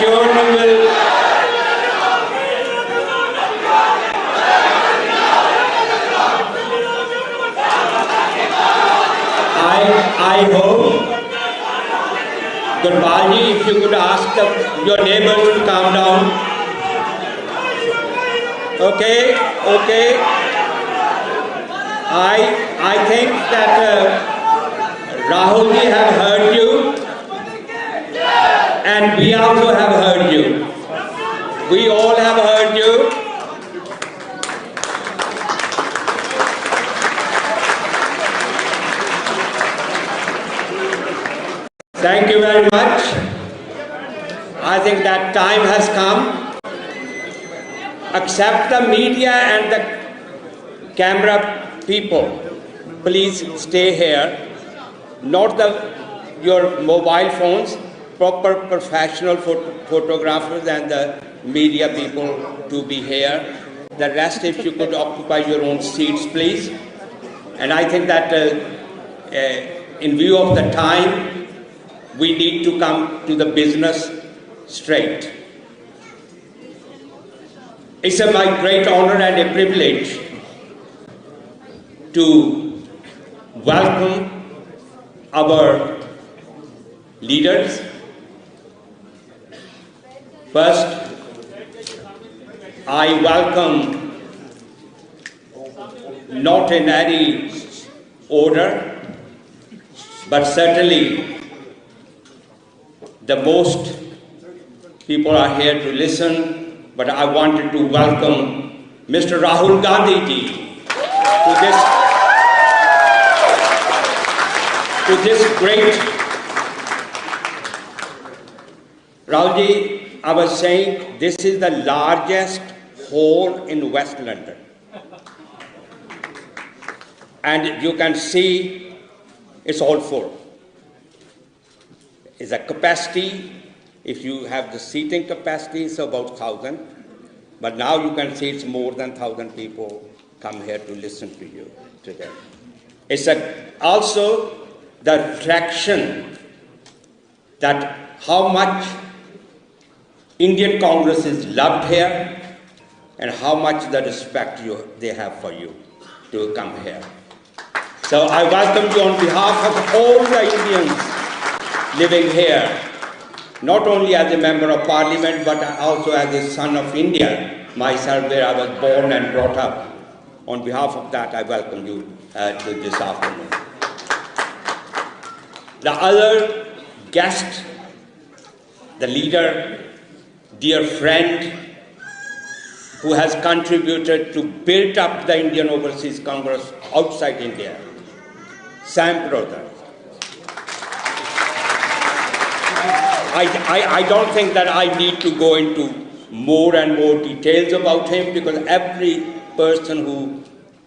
sure we will. I hope, Gurbalji, if you could ask your neighbors to calm down. Okay. I think that Rahulji have heard you, and we also have heard you. We all have heard you. Thank you very much. I think that time has come. Accept the media and the camera people. Please stay here. Not your mobile phones, proper professional photographers and the media people to be here. The rest, if you could occupy your own seats, please. And I think that in view of the time, we need to come to the business straight. It's my great honor and a privilege to welcome our leaders. First, I welcome, not in any order, but certainly the most people are here to listen, but I wanted to welcome Mr. Rahul Gandhi ji to this great. Rahul ji, I was saying this is the largest hall in West London. And you can see it's all full. Is a capacity, if you have the seating capacity, it's about 1,000. But now you can see it's more than 1,000 people come here to listen to you today. It's also the attraction that how much Indian Congress is loved here and how much the respect they have for you to come here. So I welcome you on behalf of all the Indians living here, not only as a member of parliament, but also as a son of India, myself, where I was born and brought up. On behalf of that, I welcome you to this afternoon. The other guest, the leader, dear friend, who has contributed to build up the Indian Overseas Congress outside India, Sam brother. I don't think that I need to go into more and more details about him, because every person who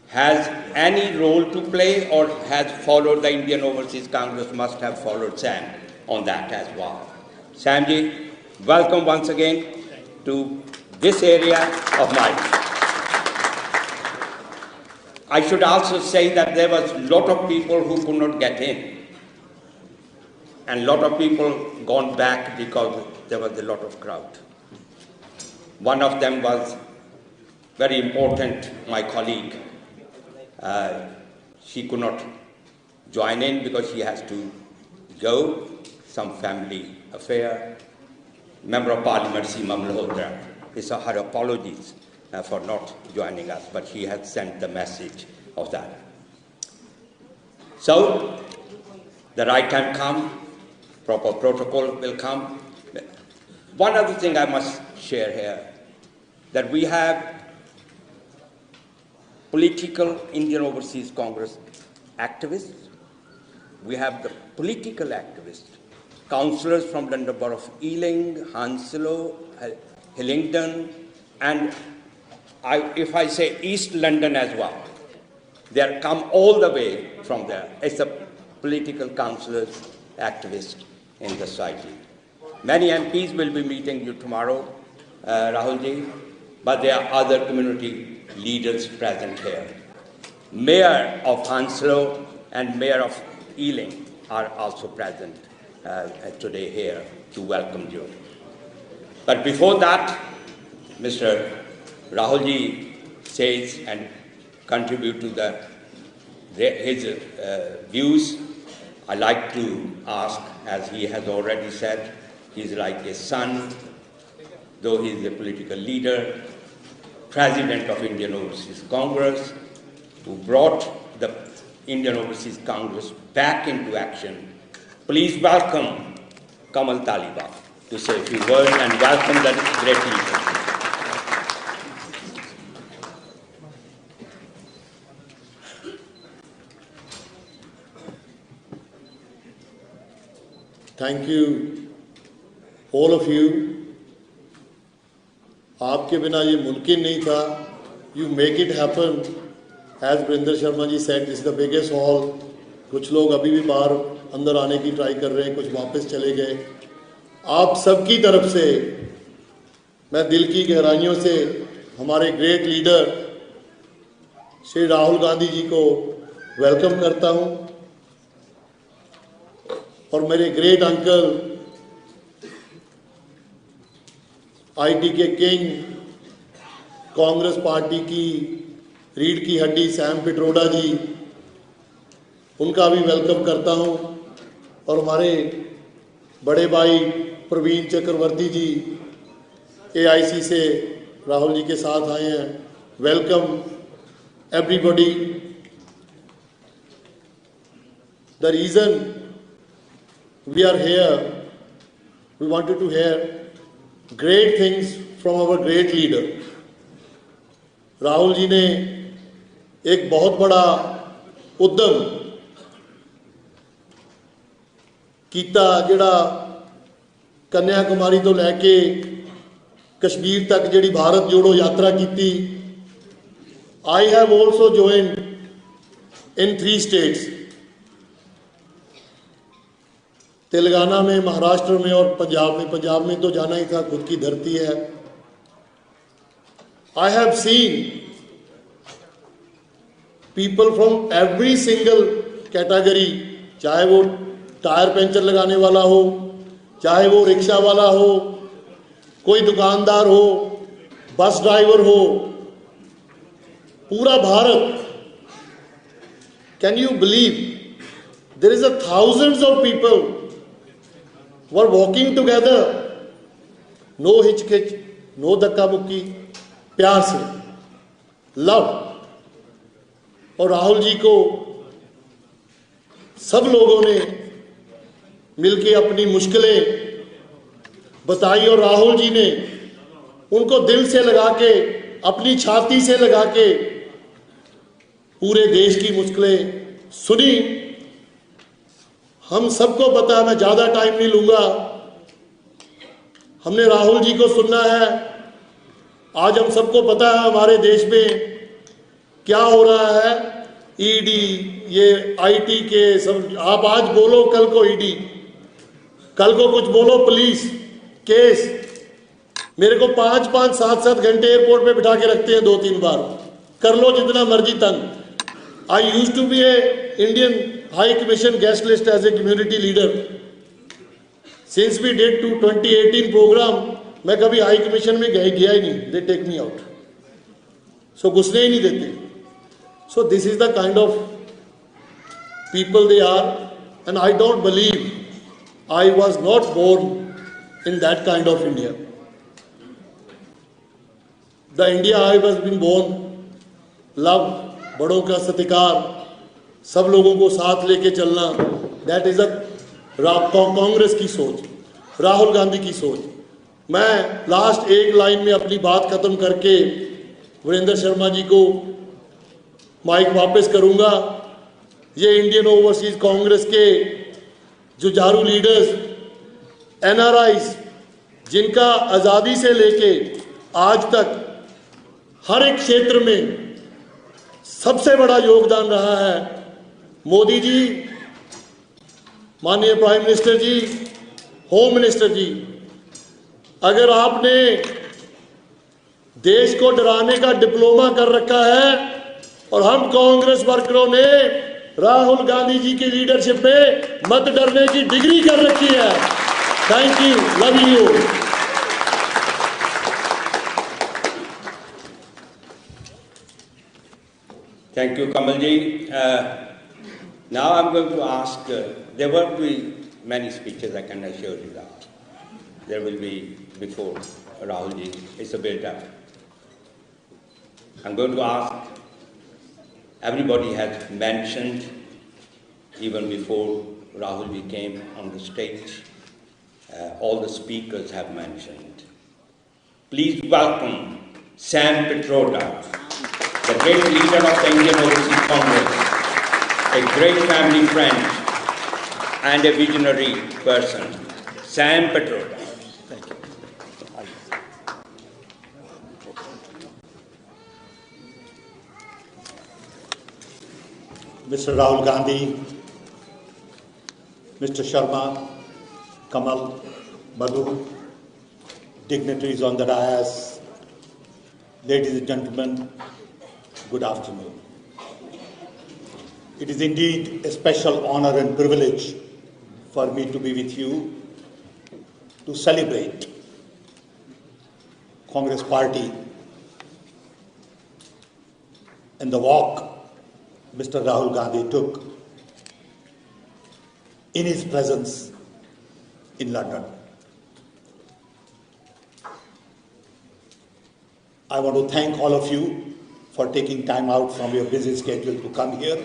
has any role to play or has followed the Indian Overseas Congress must have followed Sam on that as well. Samji, welcome once again to this area of mine. I should also say that there was a lot of people who could not get in. And a lot of people gone back because there was a lot of crowd. One of them was very important, my colleague. She could not join in because she has to go, some family affair. Member of Parliament, Seema Malhotra, it's her apologies for not joining us, but she has sent the message of that. So, the right time comes. Proper protocol will come. One other thing I must share here, that we have political Indian Overseas Congress activists. We have the political activists, councillors from London Borough of Ealing, Hounslow, Hillingdon, and if I say East London as well. They are come all the way from there. It's a political councillors, activists in the society. Many MPs will be meeting you tomorrow, Rahulji, but there are other community leaders present here. Mayor of Hounslow and Mayor of Ealing are also present today here to welcome you. But before that, Mr. Rahul ji says and contribute to his views. I like to ask, as he has already said, he's like a son, though he is a political leader, President of Indian Overseas Congress, who brought the Indian Overseas Congress back into action. Please welcome Kamal Taliban to say a few words and welcome the great leader. Thank you, all of you. आपके बिना ये मुमकिन नहीं था. You make it happen. As Vrinder Sharma ji said, this is the biggest hall. कुछ लोग अभी भी बाहर अंदर आने की ट्राई कर रहे हैं, कुछ वापस चले गए. आप सबकी तरफ से मैं दिल की गहराइयों से हमारे ग्रेट लीडर श्री राहुल गांधी जी को वेलकम करता हूं और मेरे ग्रेट अंकल आईटी के किंग, कांग्रेस पार्टी की रीढ़ की हड्डी सैम पिट्रोडा जी, उनका भी वेलकम करता हूं और हमारे बड़े भाई प्रवीण चक्रवर्ती जी एआईसी से राहुल जी के साथ आए हैं. Welcome everybody. The reason we are here, we wanted to hear great things from our great leader. Rahul ji ने एक बहुत बड़ा उद्यम कीता जिहड़ा कन्याकुमारी तो लैके कश्मीर तक जिहड़ी भारत जोड़ो यात्रा कीती. I have also joined in 3 states. Telangana में, महाराष्ट्र में और पंजाब में. पंजाब में तो जाना ही था, खुद की धरती है. I have seen people from every single category, चाहे वो टायर पंचर लगाने वाला हो, चाहे वो रिक्शा वाला हो, कोई दुकानदार हो, बस ड्राइवर हो, पूरा Bharat. Can you believe there is a thousands of people were walking together, no hitch-hitch, no धक्का-मुक्की, प्यार से, लव. और राहुल जी को सब लोगों ने मिलके अपनी मुश्किलें बताई और राहुल जी ने उनको दिल से लगा के, अपनी छाती से लगा के पूरे देश की मुश्किलें सुनी. हम सबको पता है, मैं ज़्यादा टाइम नहीं लूँगा, हमने राहुल जी को सुनना है. आज हम सबको पता है हमारे देश में क्या हो रहा है. ईडी, ये आईटी के सब, आप आज बोलो कल को ईडी, कल को कुछ बोलो पुलिस केस. मेरे को 5-5, 7-7 घंटे एयरपोर्ट पे बिठा के रखते हैं 2-3 बार. कर लो जितना मर्जी तंग. I used to be a Indian High Commission guest list as a community leader. Since we did 2018 program, मैं कभी High Commission में गया ही नहीं. They take me out. So घुसने ही नहीं देते. So this is the kind of people they are, and I don't believe I was not born in that kind of India. The India I was being born, love, बड़ों का सत्कार, सब लोगों को साथ लेके चलना, दैट इज कांग्रेस की सोच, राहुल गांधी की सोच. मैं लास्ट एक लाइन में अपनी बात खत्म करके वीरेंद्र शर्मा जी को माइक वापस करूंगा. ये इंडियन ओवरसीज कांग्रेस के जुझारू लीडर्स, एनआरआईज, जिनका आज़ादी से लेके आज तक हर एक क्षेत्र में सबसे बड़ा योगदान रहा है. मोदी जी, माननीय प्राइम मिनिस्टर जी, होम मिनिस्टर जी, अगर आपने देश को डराने का डिप्लोमा कर रखा है और हम कांग्रेस वर्करों ने राहुल गांधी जी की लीडरशिप में मत डरने की डिग्री कर रखी है. Thank you, love you. Thank you, Kamalji. Now I'm going to ask, there will be many speeches, I can assure you that. There will be before Rahulji. It's a build-up. I'm going to ask, everybody has mentioned, even before Rahulji came on the stage, all the speakers have mentioned. Please welcome Sam Petroda, the great leader of the Indian Overseas Congress, a great family friend and a visionary person. Sam Petroda. Thank you. Mr. Rahul Gandhi, Mr. Sharma, Kamal, Madhu, dignitaries on the dais, ladies and gentlemen, good afternoon. It is indeed a special honor and privilege for me to be with you to celebrate Congress Party and the walk Mr. Rahul Gandhi took in his presence in London. I want to thank all of you for taking time out from your busy schedule to come here.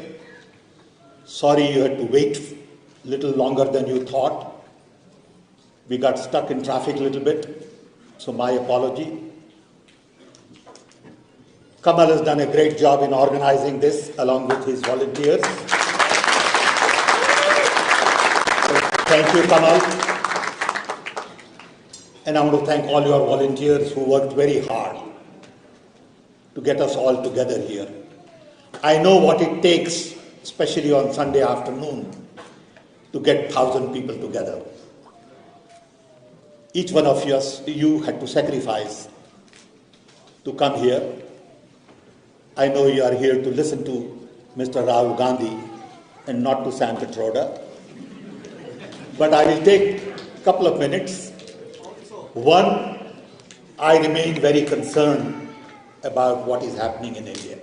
Sorry you had to wait a little longer than you thought. We got stuck in traffic a little bit, so my apology. Kamal has done a great job in organizing this along with his volunteers. So thank you, Kamal. And I want to thank all your volunteers who worked very hard to get us all together here. I know what it takes, especially on Sunday afternoon, to get 1,000 people together. Each one of you had to sacrifice to come here. I know you are here to listen to Mr. Rahul Gandhi and not to Sam Petroda. But I will take a couple of minutes. One, I remain very concerned about what is happening in India.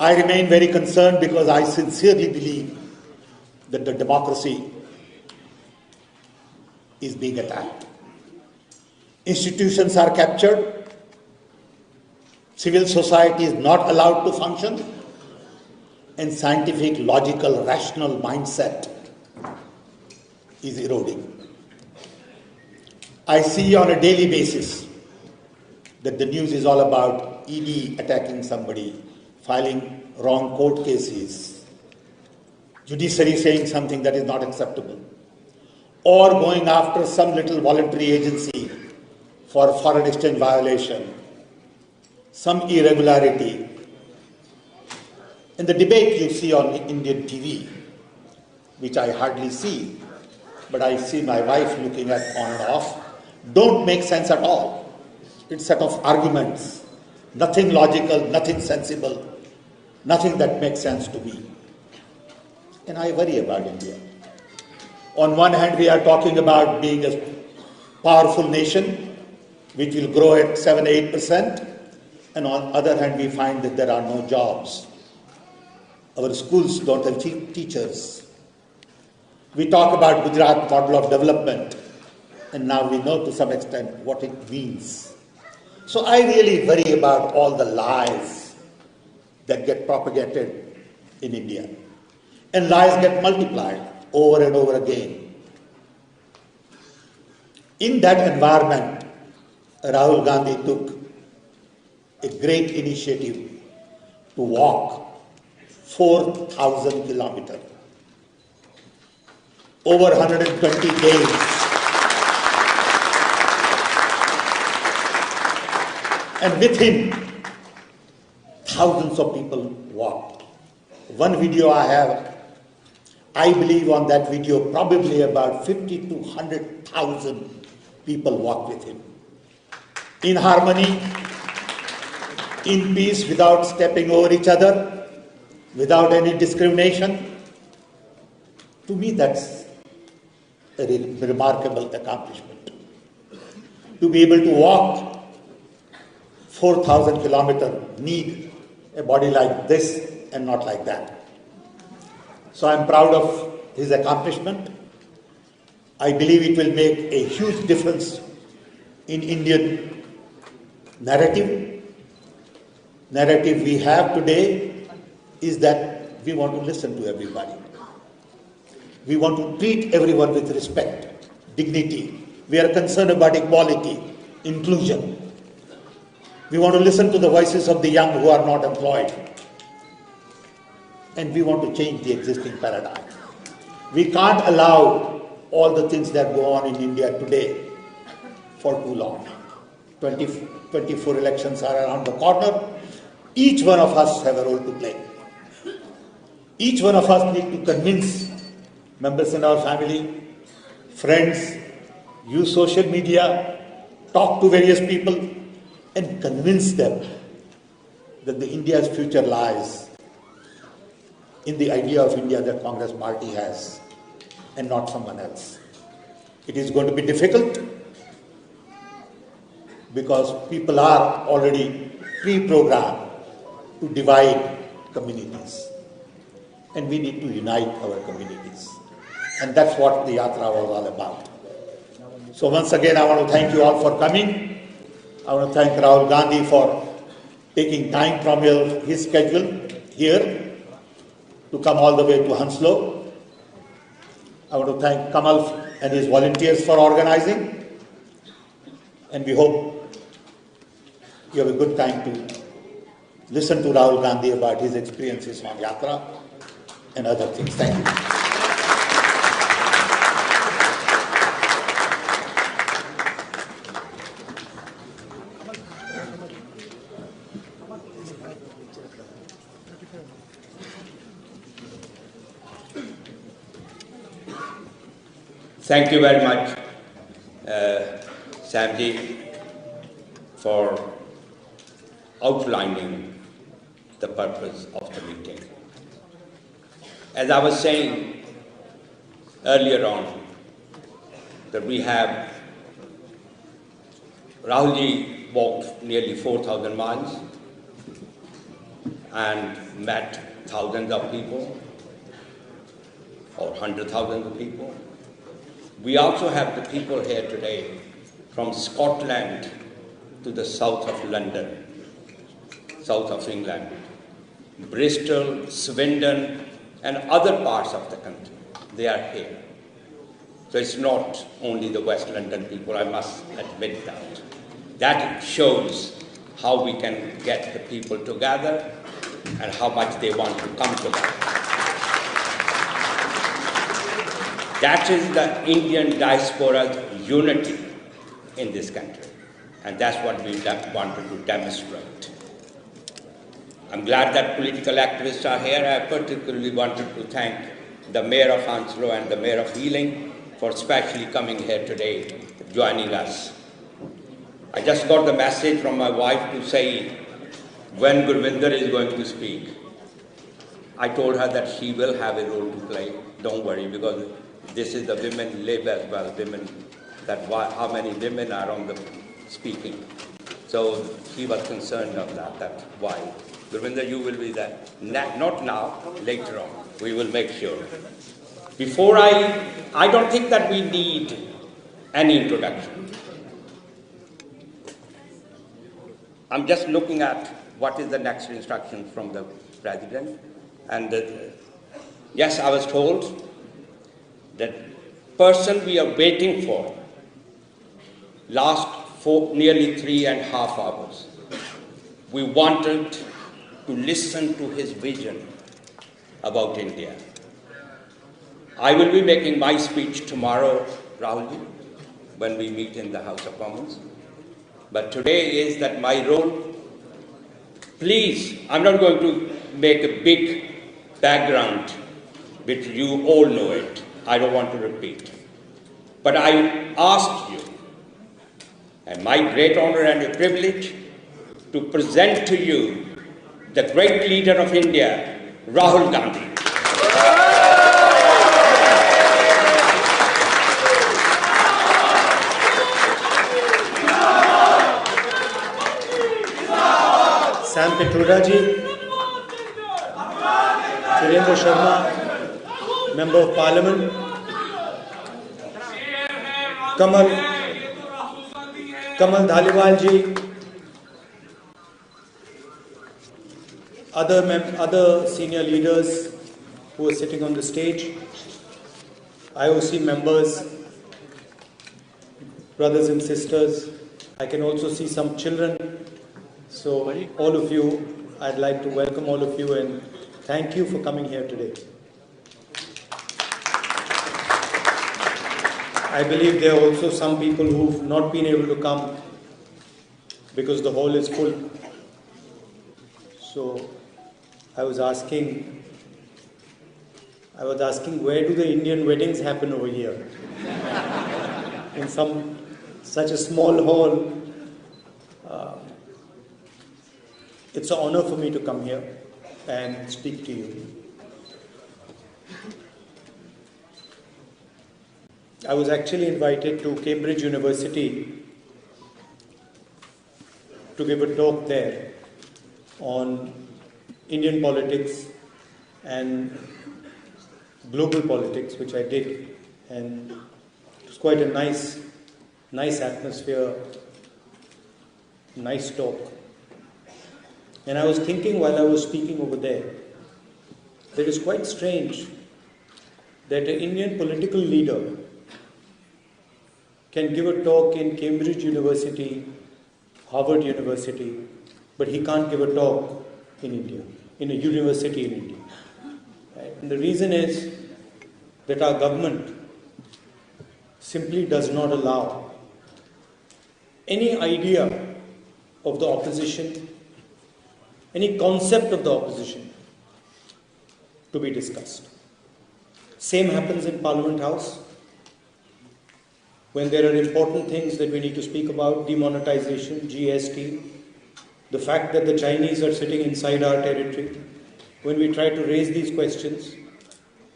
I remain very concerned because I sincerely believe that the democracy is being attacked. Institutions are captured. Civil society is not allowed to function. And scientific, logical, rational mindset is eroding. I see on a daily basis that the news is all about ED attacking somebody, filing wrong court cases, judiciary saying something that is not acceptable, or going after some little voluntary agency for foreign exchange violation, some irregularity. In the debate you see on Indian TV, which I hardly see, but I see my wife looking at on and off, don't make sense at all. It's a set of arguments, nothing logical, nothing sensible, nothing that makes sense to me. And I worry about India. On one hand, we are talking about being a powerful nation, which will grow at 7-8%, and on the other hand, we find that there are no jobs. Our schools don't have teachers. We talk about Gujarat model of development, and now we know to some extent what it means. So I really worry about all the lies that get propagated in India. And lies get multiplied over and over again. In that environment, Rahul Gandhi took a great initiative to walk 4,000 kilometers, over 120 days. And with him, thousands of people walked. One video I have, I believe on that video, probably about 50 to 100,000 people walked with him. In harmony, in peace, without stepping over each other, without any discrimination. To me, that's a remarkable accomplishment. To be able to walk 4,000 kilometers need a body like this and not like that. So I'm proud of his accomplishment. I believe it will make a huge difference in Indian narrative. Narrative we have today is that we want to listen to everybody. We want to treat everyone with respect, dignity. We are concerned about equality, inclusion. We want to listen to the voices of the young who are not employed. And we want to change the existing paradigm. We can't allow all the things that go on in India today for too long. 24 elections are around the corner. Each one of us have a role to play. Each one of us need to convince members in our family, friends, use social media, talk to various people, and convince them that India's future lies in the idea of India that Congress party has and not someone else. It is going to be difficult because people are already pre-programmed to divide communities. And we need to unite our communities. And that's what the Yatra was all about. So once again, I want to thank you all for coming. I want to thank Rahul Gandhi for taking time from his schedule here to come all the way to Hounslow. I want to thank Kamal and his volunteers for organizing. And we hope you have a good time to listen to Rahul Gandhi about his experiences on Yatra and other things. Thank you. Thank you very much, Samji, for outlining the purpose of the meeting. As I was saying earlier on, that we have Rahulji walked nearly 4,000 miles and met thousands of people or 100,000 of people. We also have the people here today from Scotland to the south of London, south of England, Bristol, Swindon, and other parts of the country. They are here. So it's not only the West London people, I must admit that. That shows how we can get the people together and how much they want to come together. That is the Indian diaspora's unity in this country. And that's what we wanted to demonstrate. I'm glad that political activists are here. I particularly wanted to thank the Mayor of Hounslow and the Mayor of Ealing for especially coming here today, joining us. I just got the message from my wife to say when Gurvinder is going to speak. I told her that she will have a role to play. Don't worry, because this is the women lib as well, women, how many women are on the speaking. So she was concerned of that why. Gurvinder, you will be there. Not now, later on. We will make sure. Before I don't think that we need any introduction. I'm just looking at what is the next instruction from the President. And yes, I was told that person we are waiting for last nearly 3.5 hours. We wanted to listen to his vision about India. I will be making my speech tomorrow, Rahulji, when we meet in the House of Commons. But today is that my role. Please, I'm not going to make a big background, which you all know it. I don't want to repeat. But I asked you, and my great honor and a privilege, to present to you the great leader of India, Rahul Gandhi. Sam Petruda ji, Mr. Sharma, Member of Parliament, Kamal Dhaliwal ji, other senior leaders who are sitting on the stage, IOC members, brothers and sisters. I can also see some children. So all of you, I'd like to welcome all of you and thank you for coming here today. I believe there are also some people who've not been able to come because the hall is full. So I was asking where do the Indian weddings happen over here? In such a small hall. It's an honor for me to come here and speak to you. I was actually invited to Cambridge University to give a talk there on Indian politics and global politics, which I did, and it was quite a nice atmosphere, nice talk. And I was thinking while I was speaking over there, that it's quite strange that an Indian political leader can give a talk in Cambridge University, Harvard University, but he can't give a talk in India, in a university in India. Right? And the reason is that our government simply does not allow any idea of the opposition, any concept of the opposition to be discussed. Same happens in Parliament House. When there are important things that we need to speak about, demonetization, GST, the fact that the Chinese are sitting inside our territory, when we try to raise these questions,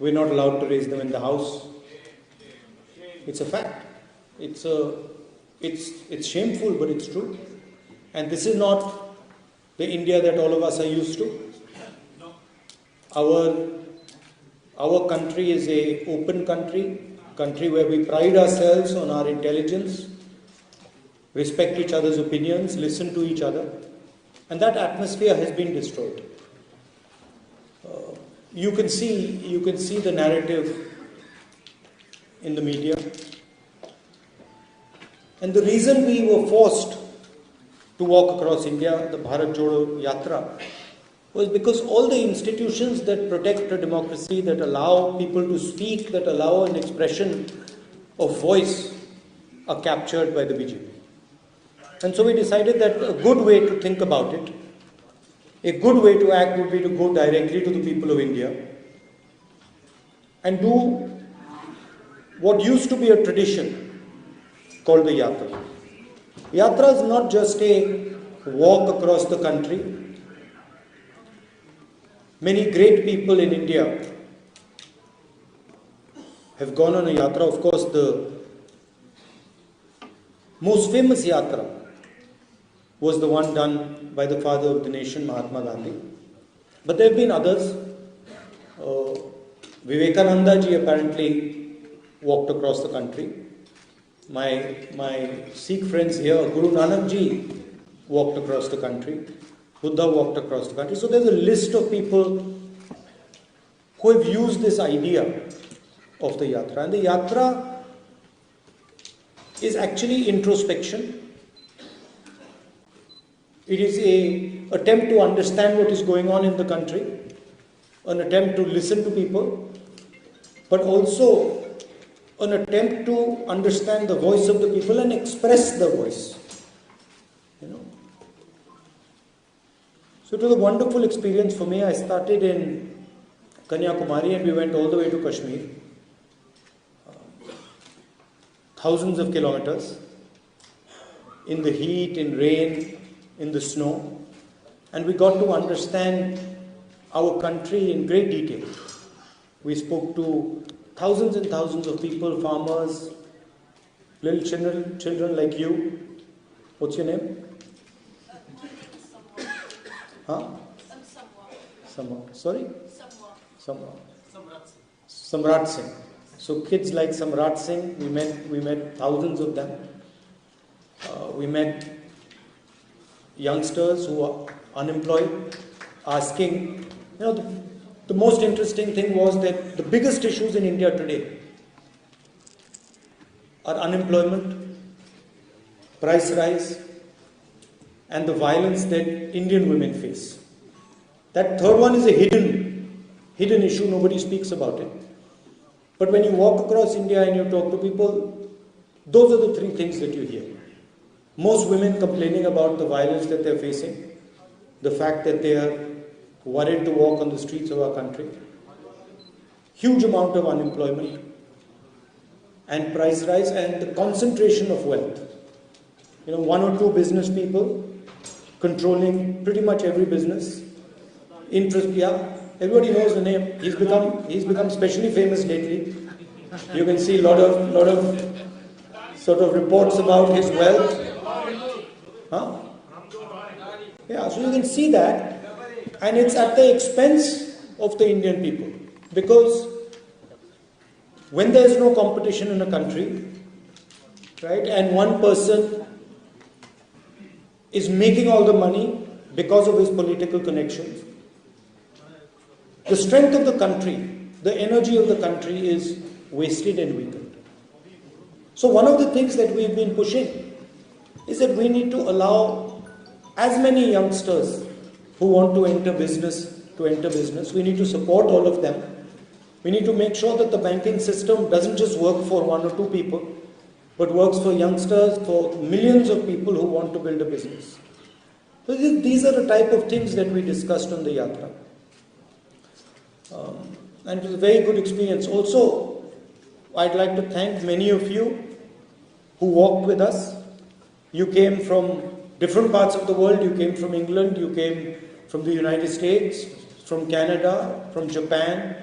we're not allowed to raise them in the House. It's a fact. It's shameful, but it's true. And this is not the India that all of us are used to. Our country is an open country where we pride ourselves on our intelligence, respect each other's opinions, listen to each other, and that atmosphere has been destroyed. You can see the narrative in the media, and the reason we were forced to walk across India, the Bharat Jodo Yatra, was because all the institutions that protect a democracy, that allow people to speak, that allow an expression of voice, are captured by the BJP. And so we decided that a good way to think about it, a good way to act would be to go directly to the people of India and do what used to be a tradition called the Yatra. Yatra is not just a walk across the country. Many great people in India have gone on a yatra. Of course, the most famous yatra was the one done by the father of the nation, Mahatma Gandhi. But there have been others. Vivekananda ji apparently walked across the country. My Sikh friends here, Guru Nanak ji walked across the country. Buddha walked across the country. So there's a list of people who have used this idea of the yatra. And the yatra is actually introspection. It is an attempt to understand what is going on in the country, an attempt to listen to people, but also an attempt to understand the voice of the people and express the voice. So it was a wonderful experience for me. I started in Kanyakumari and we went all the way to Kashmir. Thousands of kilometers in the heat, in rain, in the snow. And we got to understand our country in great detail. We spoke to thousands and thousands of people, farmers, little children like you. What's your name? Huh? Samwa. Sorry? Samrat Singh. So kids like Samrat Singh, we met thousands of them. We met youngsters who are unemployed, asking, the most interesting thing was that the biggest issues in India today are unemployment, price rise, and the violence that Indian women face. That third one is a hidden issue, nobody speaks about it. But when you walk across India and you talk to people, those are the three things that you hear. Most women complaining about the violence that they're facing, the fact that they are worried to walk on the streets of our country, huge amount of unemployment, and price rise, and the concentration of wealth. One or two business people controlling pretty much every business. Everybody knows the name. He's become especially famous lately. You can see a lot of sort of reports about his wealth. Yeah, so you can see that, and it's at the expense of the Indian people, because when there is no competition in a country, right, and one person is making all the money because of his political connections, the strength of the country, the energy of the country is wasted and weakened. So one of the things that we've been pushing is that we need to allow as many youngsters who want to enter business. We need to support all of them. We need to make sure that the banking system doesn't just work for one or two people, but works for youngsters, for millions of people who want to build a business. So these are the type of things that we discussed on the Yatra. And it was a very good experience. Also, I'd like to thank many of you who walked with us. You came from different parts of the world. You came from England, you came from the United States, from Canada, from Japan.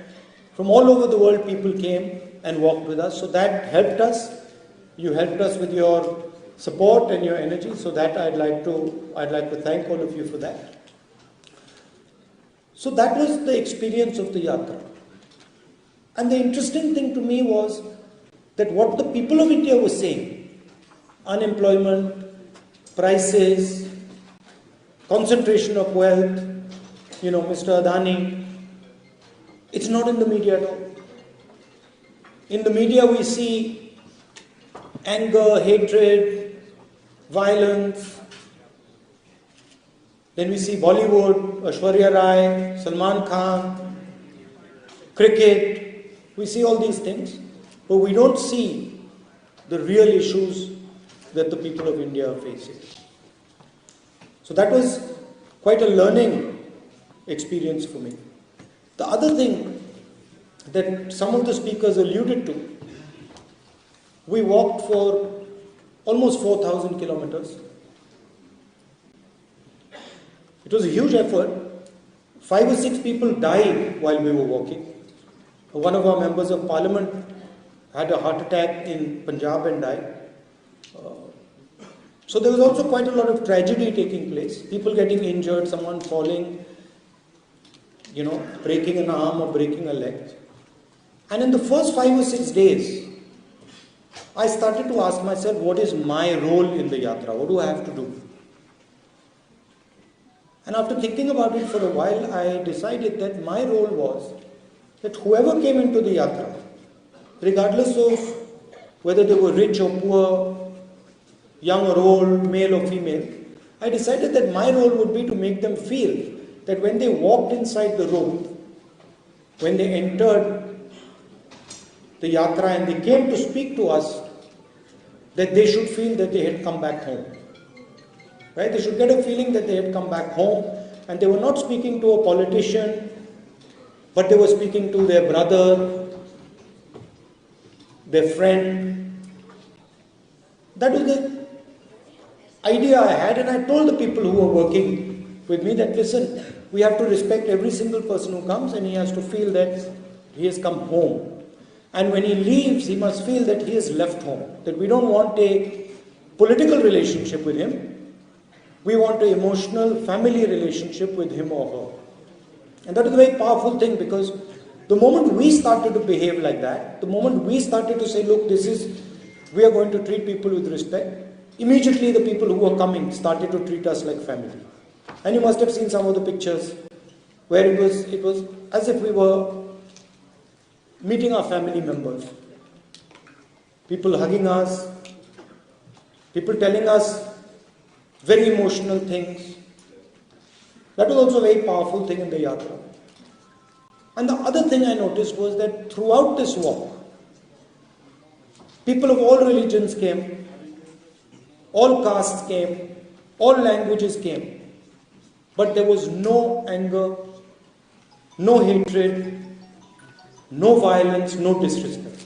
From all over the world, people came and walked with us. So that helped us. You helped us with your support and your energy. So that I'd like to thank all of you for that. So that was the experience of the Yatra. And the interesting thing to me was that what the people of India were saying, unemployment, prices, concentration of wealth, Mr. Adani, it's not in the media at all. In the media we see anger, hatred, violence. Then we see Bollywood, Aishwarya Rai, Salman Khan, cricket. We see all these things, but we don't see the real issues that the people of India are facing. So that was quite a learning experience for me. The other thing that some of the speakers alluded to, we walked for almost 4,000 kilometers. It was a huge effort. 5 or 6 people died while we were walking. One of our members of parliament had a heart attack in Punjab and died. So there was also quite a lot of tragedy taking place. People getting injured, someone falling, breaking an arm or breaking a leg. And in the first 5 or 6 days, I started to ask myself, what is my role in the Yatra? What do I have to do? And after thinking about it for a while, I decided that my role was that whoever came into the Yatra, regardless of whether they were rich or poor, young or old, male or female, I decided that my role would be to make them feel that when they walked inside the room, when they entered the Yatra and they came to speak to us, that they should feel that they had come back home. Right? They should get a feeling that they had come back home and they were not speaking to a politician, but they were speaking to their brother, their friend. That was the idea I had, and I told the people who were working with me that, listen, we have to respect every single person who comes, and he has to feel that he has come home. And when he leaves, he must feel that he has left home. That we don't want a political relationship with him. We want an emotional family relationship with him or her. And that is a very powerful thing, because The moment we started to behave like that, the moment we started to say, look, we are going to treat people with respect, immediately the people who were coming started to treat us like family. And you must have seen some of the pictures where it was as if we were meeting our family members. People hugging us, people telling us very emotional things. That was also a very powerful thing in the yatra. And the other thing I noticed was that throughout this walk, people of all religions came, all castes came, all languages came, but there was no anger, no hatred, no violence, no disrespect.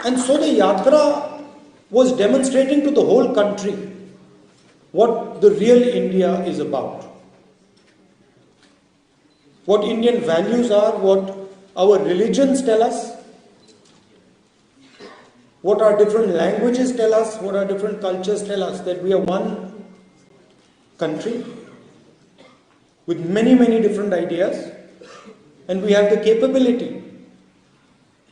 And so the yatra was demonstrating to the whole country what the real India is about. What Indian values are, what our religions tell us, what our different languages tell us, what our different cultures tell us, that we are one country with many, many different ideas, and we have the capability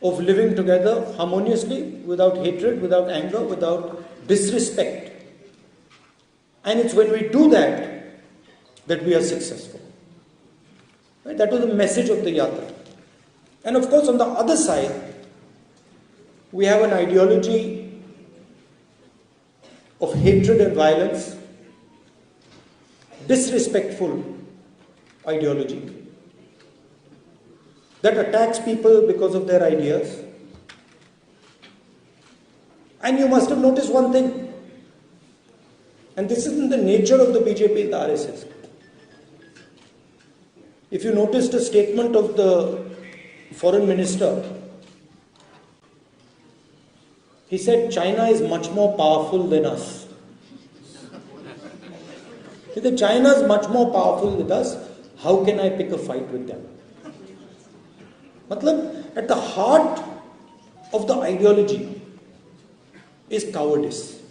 of living together harmoniously, without hatred, without anger, without disrespect. And it's when we do that we are successful. Right? That was the message of the yatra. And of course, on the other side, we have an ideology of hatred and violence, disrespectful ideology that attacks people because of their ideas. And you must have noticed one thing, and this isn't the nature of the BJP and the RSS. If you noticed a statement of the foreign minister, he said China is much more powerful than us. He said China is much more powerful than us. How can I pick a fight with them? Matlab, at the heart of the ideology is cowardice.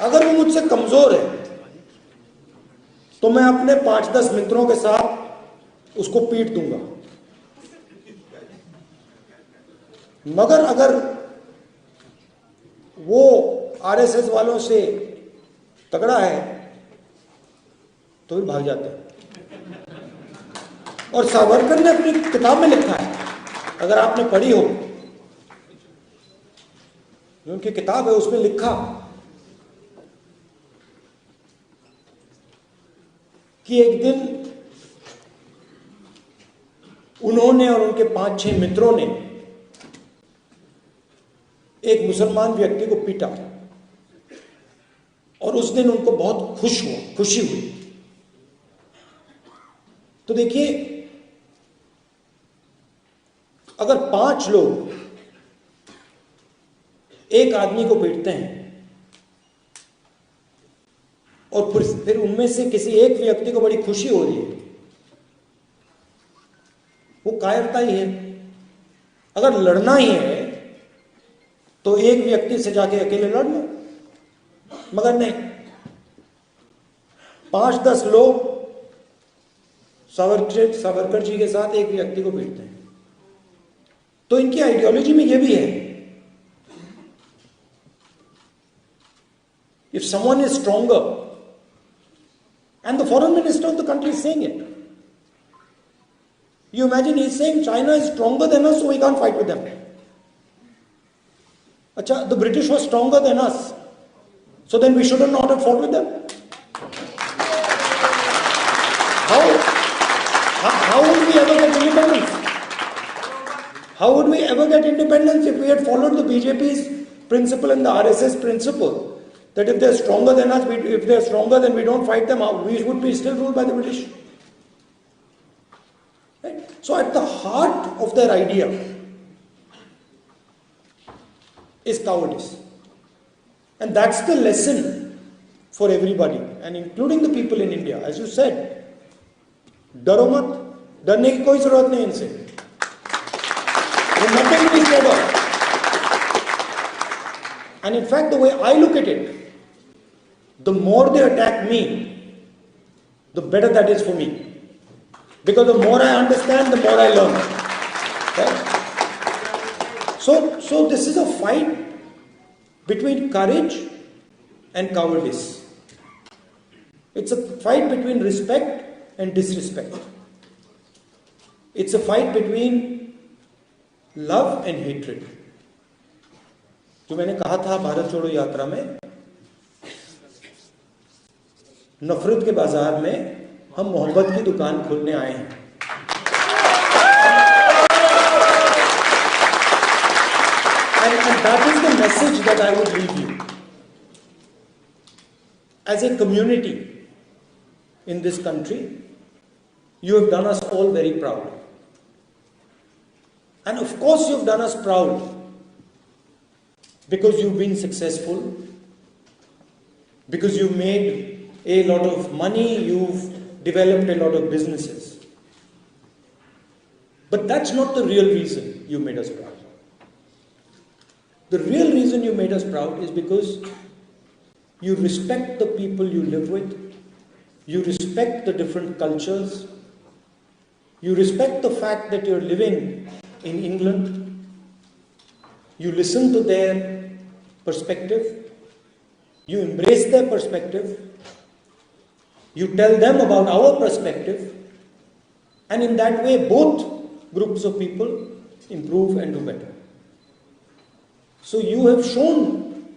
अगर वो मुझसे कमजोर है तो मैं अपने 5-10 मित्रों के साथ उसको पीट दूंगा, मगर अगर वो आरएसएस वालों से तगड़ा है तो फिर भाग जाते हैं। और सावरकर ने अपनी किताब में लिखा है, अगर आपने पढ़ी हो, उनकी किताब है, उसमें लिखा कि एक दिन उन्होंने और उनके 5-6 मित्रों ने एक मुसलमान व्यक्ति को पीटा और उस दिन उनको बहुत खुशी हुई। तो देखिए, अगर 5 लोग एक आदमी को पीटते हैं और फिर उनमें से किसी एक व्यक्ति को बड़ी खुशी हो रही है, वो कायरता ही है। अगर लड़ना ही है तो एक व्यक्ति से जाके अकेले लड़ लो, मगर नहीं, 5-10 लोग सावरकर जी के साथ एक व्यक्ति को पीटते हैं। तो इनकी आइडियोलॉजी में यह भी है, if someone is stronger, and the foreign minister of the country is saying it, you imagine he's saying China is stronger than us, so we can't fight with them. Achha, the British was stronger than us, so then we should not have fought with them. How would we ever get independence? How would we ever get independence if we had followed the BJP's principle and the RSS principle? That if they're stronger than us, if they're stronger, then we don't fight them out. We would be still ruled by the British. Right? So at the heart of their idea is cowardice. And that's the lesson for everybody, and including the people in India. As you said, डरो मत, डरने की कोई जरूरत नहीं इनसे. There's nothing to be scared of. And in fact, the way I look at it, the more they attack me, the better that is for me. Because the more I understand, the more I learn. Right? So this is a fight between courage and cowardice. It's a fight between respect and disrespect. It's a fight between love and hatred. जो मैंने कहा था भारत छोड़ो यात्रा में, नफरत के बाजार में हम मोहब्बत की दुकान खोलने आए हैं. And that is the message that I would leave you. As a community in this country, you have done us all very proud. And of course you have done us proud because you've been successful, because you've made a lot of money, you've developed a lot of businesses. But that's not the real reason you made us proud. The real reason you made us proud is because you respect the people you live with, you respect the different cultures, you respect the fact that you're living in England, you listen to their perspective, you embrace their perspective, you tell them about our perspective, and in that way both groups of people improve and do better. So you have shown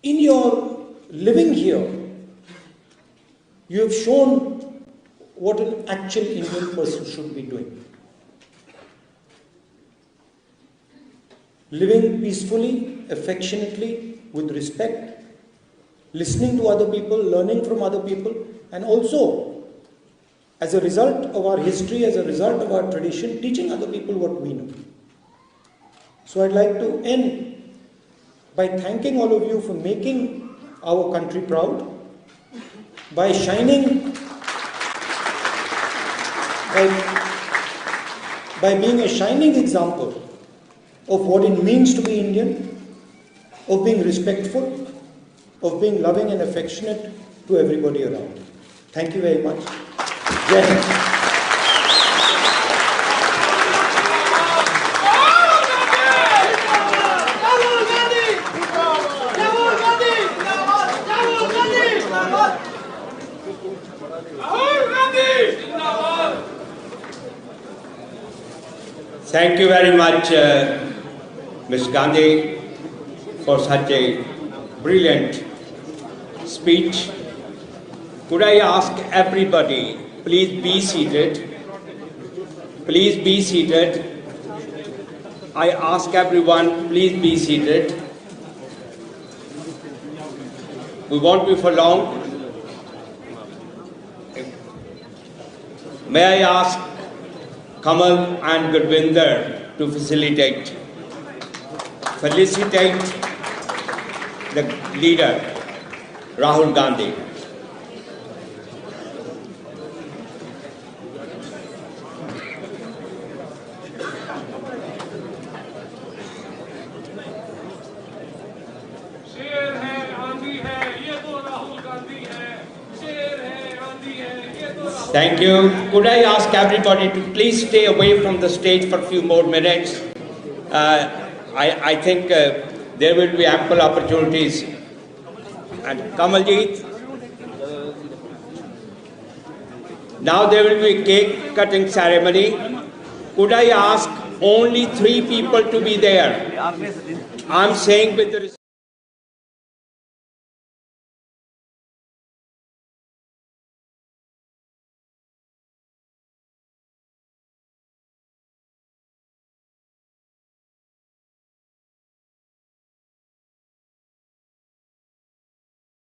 in your living here, you have shown what an actual Indian person should be doing. Living peacefully, affectionately, with respect, listening to other people, learning from other people, and also, as a result of our history, as a result of our tradition, teaching other people what we know. So I'd like to end by thanking all of you for making our country proud, by being a shining example of what it means to be Indian, of being respectful, of being loving and affectionate to everybody around. Thank you very much. Jai Hind. Thank you very much, Ms. Gandhi, for such a brilliant speech. Could I ask everybody, please be seated. Please be seated. I ask everyone, please be seated. We won't be for long. May I ask Kamal and Gurvinder to felicitate the leader, Rahul Gandhi. शेर है आंधी है ये तो राहुल गांधी है शेर है आंधी है ये तो Rahul Thank you. Could I ask everybody to please stay away from the stage for a few more minutes? I think there will be ample opportunities. And Kamaljeet, now there will be a cake cutting ceremony. Could I ask only 3 people to be there? I'm saying with the